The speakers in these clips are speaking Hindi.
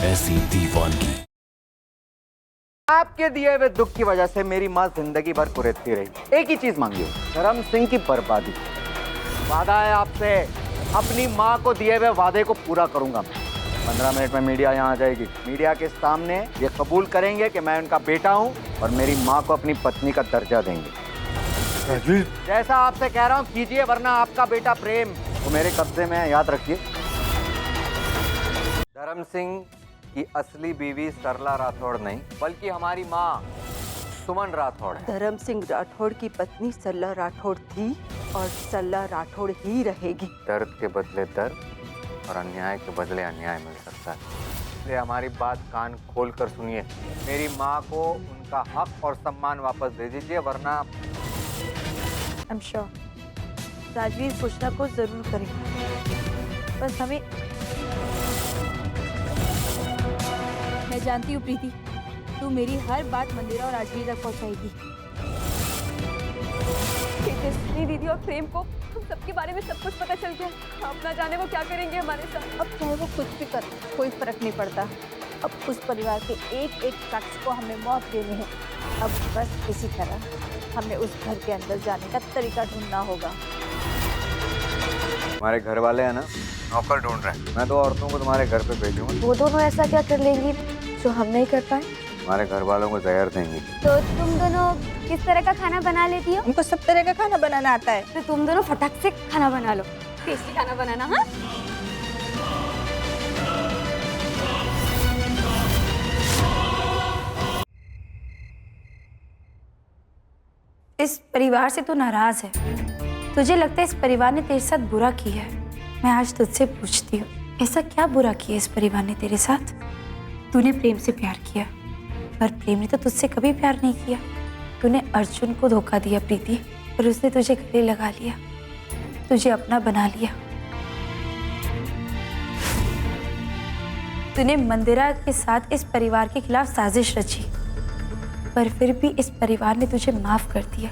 ऐसी दीवानगी। आपके दिए हुए दुख की वजह से मेरी माँ जिंदगी भर कुरेदती रही। एक ही चीज मांगी, धर्म सिंह की बर्बादी। वादा है आपसे, अपनी माँ को दिए हुए वादे को पूरा करूंगा मैं। 15 मिनट में मीडिया यहाँ आ जाएगी। मीडिया के सामने ये कबूल करेंगे कि मैं उनका बेटा हूँ और मेरी माँ को अपनी पत्नी का दर्जा देंगे। राजवीर, जैसा आपसे कह रहा हूँ कीजिए, वरना आपका बेटा प्रेम वो मेरे कब्जे में है, याद रखिए। धर्म सिंह की असली बीवी सरला राठौड़ नहीं, बल्कि हमारी माँ सुमन राठौड़ है। धर्म सिंह राठौड़ की पत्नी सरला राठौड़ थी और सरला राठौड़ ही रहेगी। दर्द के बदले दर्द और अन्याय के बदले अन्याय मिल सकता है, इसलिए हमारी बात कान खोल कर सुनिए। मेरी माँ को उनका हक और सम्मान वापस दे दीजिए, वरना I'm sure राजवीर कुछ ना कुछ जरूर करेगा, बस हमें। मैं जानती हूँ प्रीति, तू मेरी हर बात मंदिरा और राजवीर तक पहुँचाएगी। तेजस्विनी दीदी और प्रेम को हम सबके बारे में सब कुछ पता चल गया। आप ना जाने वो क्या करेंगे हमारे साथ। अब चाहे वो कुछ भी कर, कोई फर्क नहीं पड़ता। अब उस परिवार के एक एक शख्स को हमें मौत देनी है। अब बस इसी तरह हमें उस घर के अंदर जाने का तरीका ढूंढना होगा। हमारे घर वाले हैं ना, नौकर ढूंढ रहे हैं। मैं 2 औरतों को तुम्हारे घर पे भेजूंगा। वो दोनों ऐसा क्या कर लेंगी जो हम नहीं कर पाए? तुम्हारे घर वालों को जहर देंगी। तो तुम दोनों किस तरह का खाना बना लेती हो? हमको सब तरह का खाना बनाना आता है। तो तुम दोनों फटाक से खाना बना लो, टेस्टी खाना बनाना। हाँ, इस परिवार से तो नाराज है। तुझे लगता है इस परिवार ने तेरे साथ बुरा किया है? मैं आज तुझसे पूछती हूँ, ऐसा क्या बुरा किया इस परिवार ने तेरे साथ? तूने प्रेम से प्यार किया, पर प्रेम ने तो तुझसे कभी प्यार नहीं किया। तूने अर्जुन को धोखा दिया प्रीति, और उसने तुझे गले लगा लिया, तुझे अपना बना लिया। तूने मंदिरा के साथ इस परिवार के खिलाफ साजिश रची, पर फिर भी इस परिवार ने तुझे माफ कर दिया।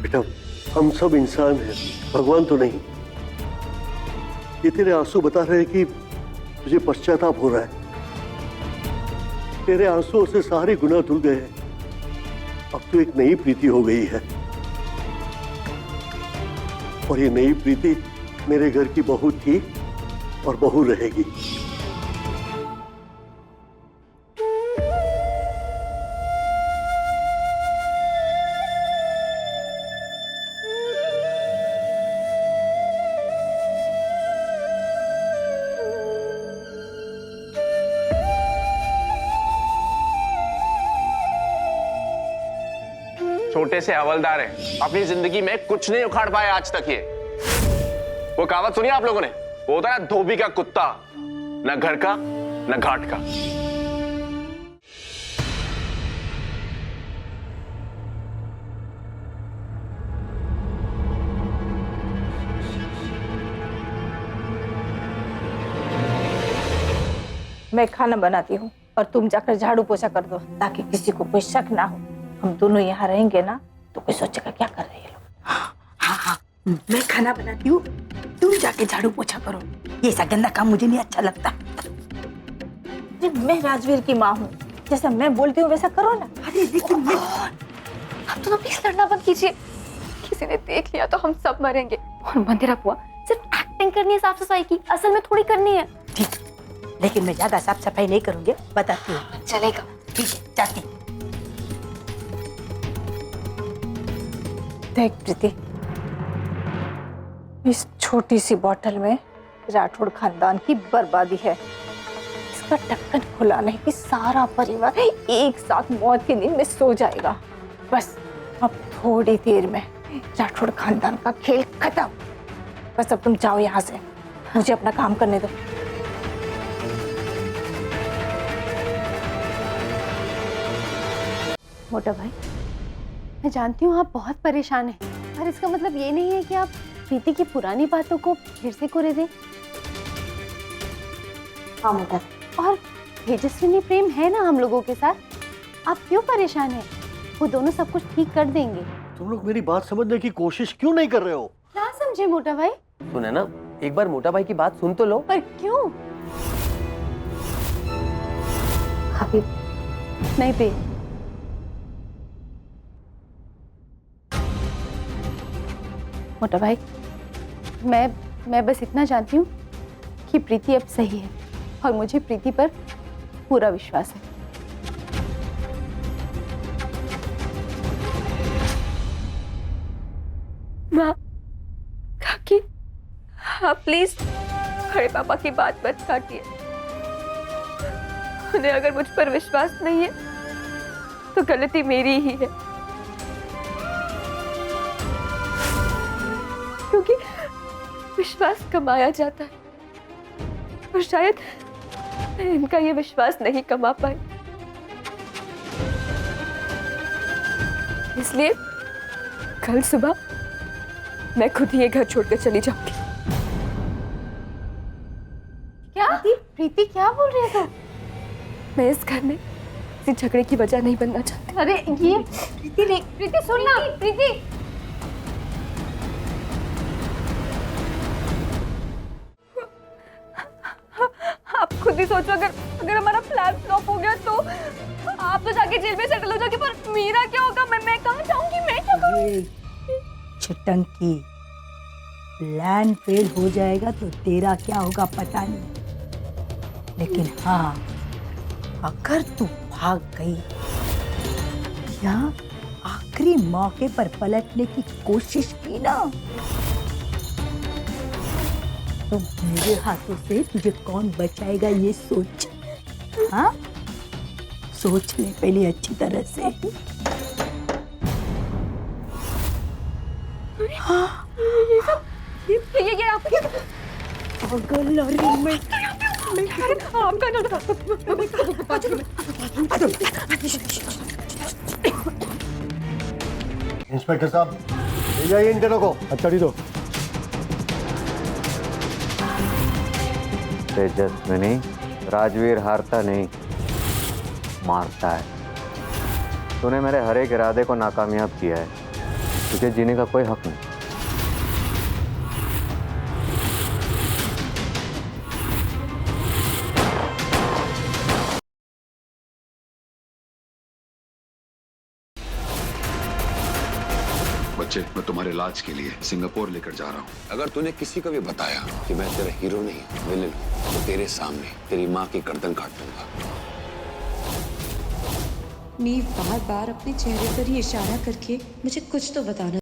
बेटा, हम सब इंसान हैं, भगवान तो नहीं। ये तेरे आंसू बता रहे हैं कि तुझे पश्चाताप हो रहा है। तेरे आंसुओं से सारे गुनाह धुल गए हैं। अब तो एक नई प्रीति हो गई है, और ये नई प्रीति मेरे घर की बहू थी और बहू रहेगी। छोटे से हवलदार हैं, अपनी जिंदगी में कुछ नहीं उखाड़ पाए आज तक। ये वो कहावत सुनी आप लोगों ने, वो होता है ना, धोबी का कुत्ता, न घर का न घाट का। मैं खाना बनाती हूँ और तुम जाकर झाड़ू पोछा कर दो, ताकि किसी को कोई शक ना हो। हम दोनों यहाँ रहेंगे ना तो कोई सोचेगा क्या कर रहे हैं लोग। हाँ, मैं खाना बनाती हूँ, तुम जाके झाड़ू पोछा करो। ये ऐसा गंदा काम मुझे नहीं अच्छा लगता। मैं राजवीर की माँ हूँ, जैसा मैं बोलती हूँ वैसा करो ना। अरे लेकिन मैं आप दोनों प्लीज लड़ना बंद कीजिए। किसी ने देख लिया तो हम सब मरेंगे। और मंदिरा बुआ सिर्फ एक्टिंग करनी है साफ सफाई की, असल में थोड़ी करनी है। ठीक, लेकिन मैं ज्यादा साफ सफाई नहीं करूंगी, बताती हूँ। चलेगा। ठीक है, जाती। देख प्रीति, इस छोटी सी बोतल में राठौड़ खानदान की बर्बादी है। इसका ढक्कन खुला नहीं कि सारा परिवार एक साथ मौत की नींद में सो जाएगा। बस अब थोड़ी देर में राठौड़ खानदान का खेल खत्म। बस अब तुम जाओ यहाँ से, मुझे अपना काम करने दो। मोटा भाई, मैं जानती हूँ आप बहुत परेशान हैं, पर इसका मतलब ये नहीं है कि आप प्रीति की पुरानी बातों को फिर से कुरेदें। हाँ मोटा, और तेजस्विनी प्रेम है ना हम लोगों के साथ, आप क्यों परेशान हैं? वो दोनों सब कुछ ठीक कर देंगे। तुम लोग मेरी बात समझने की कोशिश क्यों नहीं कर रहे हो? क्या समझे मोटा भाई? सुने ना, एक बार मोटा भाई की बात सुन तो लो। पर क्यों? अभी नहीं पे। मोटा भाई, मैं बस इतना जानती हूँ कि प्रीति अब सही है और मुझे प्रीति पर पूरा विश्वास है। माँ, काकी, आप प्लीज बड़े पापा की बात मत काटिए। उन्हें अगर मुझ पर विश्वास नहीं है तो गलती मेरी ही है, क्योंकि विश्वास कमाया जाता है और शायद मैं इनका ये विश्वास नहीं कमा पाई। इसलिए कल सुबह मैं खुद ही ये घर छोड़कर चली जाऊंगी। क्या प्रीति क्या बोल रहे थे? मैं इस घर में किसी झगड़े की वजह नहीं बनना चाहती। अरे ये प्रीति नहीं, प्रीति सुनना, प्रीति आप खुद ही सोचो, अगर हमारा प्लान फ्लॉप हो गया तो आप तो जाके जेल में सेटल हो जाओगे, पर मेरा क्या होगा? मैं कहाँ जाऊंगी? मैं क्या करूंगी? छटंकी, प्लान फेल हो जाएगा तो तेरा क्या होगा पता नहीं, लेकिन हाँ अगर तू भाग गई या आखिरी मौके पर पलटने की कोशिश की ना तो मेरे हाथों से तुझे कौन बचाएगा ये सोच। हाँ सोच ले पहले अच्छी तरह से। हाँ ये आपके पागल, अरे मैं आपका ना इंस्पेक्टर साहब ले जाइए इन दोनों को। चढ़ी दो। तेजस्विनी, राजवीर हारता नहीं, मारता है। तूने मेरे हर एक इरादे को नाकामयाब किया है, तुझे जीने का कोई हक नहीं। बच्चे, मैं तुम्हारे इलाज के लिए सिंगापुर लेकर जा रहा हूँ। अगर तूने किसी को भी बताया कि मैं तेरा हीरो नहीं विलेन हूँ तो तेरे सामने तेरी माँ की गर्दन काट दूंगा। नीव बार बार अपने चेहरे पर ही इशारा करके मुझे कुछ तो बताना।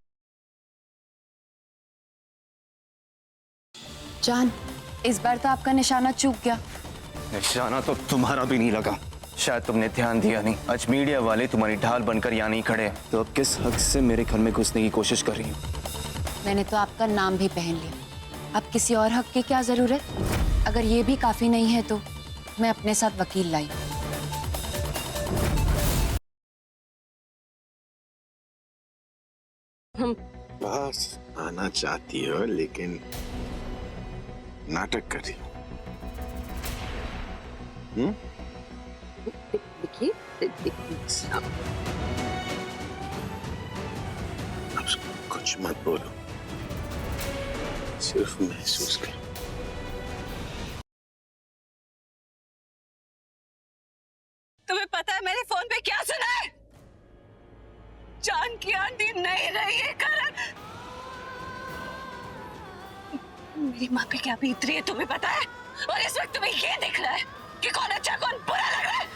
जान, इस बार तो आपका निशाना चूक गया। निशाना तो तुम्हारा भी नहीं लगा, शायद तुमने ध्यान दिया नहीं। आज मीडिया वाले तुम्हारी ढाल बनकर यहाँ नहीं खड़े, तो अब किस हक से मेरे घर में घुसने की कोशिश कर रही हो? मैंने तो आपका नाम भी पहन लिया, अब किसी और हक की क्या जरूरत? अगर ये भी काफी नहीं है तो मैं अपने साथ वकील लाई। बस आना चाहती हो लेकिन नाटक कर रही हो। अब कुछ मत बोलो, सिर्फ महसूस करो। तुम्हें पता है मैंने फोन पे क्या सुना है? जान की आंटी नहीं रही है करण। मेरी माँ पे क्या बीत रही है तुम्हें पता है? और इस वक्त तुम्हें ये दिख रहा है कि कौन अच्छा कौन बुरा लग रहा है।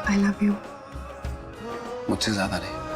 I love you। मुझसे ज्यादा नहीं।